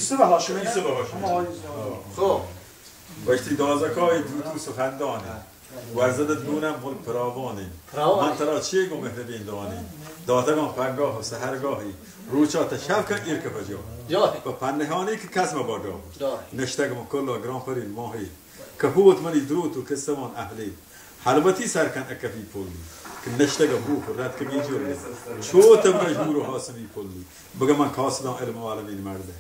یوسف هاشمی خب وقتی دازکای تو سخندانی ورزدت گونم مل پراوانی من ترا چی گو مهربین دانی دادگان پنگاه و سهرگاهی روچات شب کن ایرک بجا و پنهانی که کس مبادا نشتگم کلا گران پرین ماهی که هوت منی دروت و کستمان اهلی حلبتی سرکن اکفی پولی که نشتگم بو رد که میجوری چوت مجبور و حاسمی پولی بگم من کاسدان علم و عالمین مرده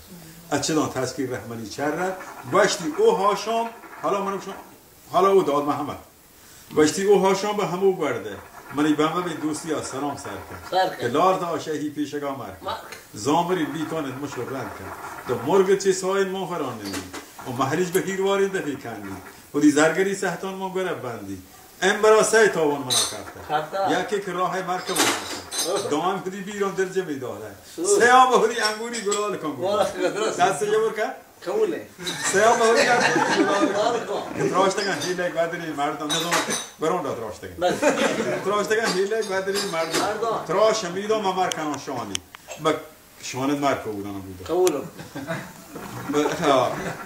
اچدان تذکیر رحمانی چرد باشتی او هاشام حالا او داد محمد باشتی او هاشام به همو برده منی بمه به دوستی ها سلام سر کرد که لار دا شهی پیشگاه مرد زامری بیکانت مشور رند کرد تو مرگ چه ساین ما فران نمی و محریج به هیرواری دفی کندی و دی زرگری سهتان ما گرب بندی ام برا سه تاوان منا کرده یکی که راه مرکب منا دام خودی بیرون درجه می داره سه آم خودی انگوری گلال کن دست یه برکن قوله سیام هایی که تراشتگان هیله قدری مردم نزدم برون داد تراشتگان هیله قدری مردم تراش میدم ممر کنان شانی با شانت مرکو بودن بوده قولو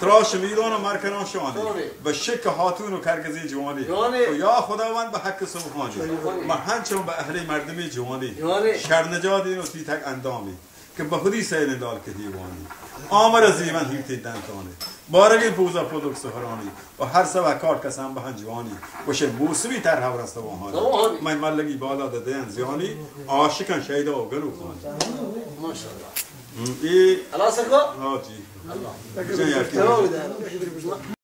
تراش میدان و مرکنان شانی و شک هاتون و کرگزی جوانی و یا خداوند به حق سبحانی من هنچون به اهل مردمی جوانی شرنجادی و تیتک اندامی که به خودی سیل دال که دیوانی آمر زیمن هیتی دنتانی بارگی پوزا پودک سهرانی و هر سوا کار کسان به جوانی وشه موسوی تر هورست و آهانی من ملگی بالا دادن زیانی عاشقان شیدا و گلو خانی ماشاءالله ای الله سکو آجی الله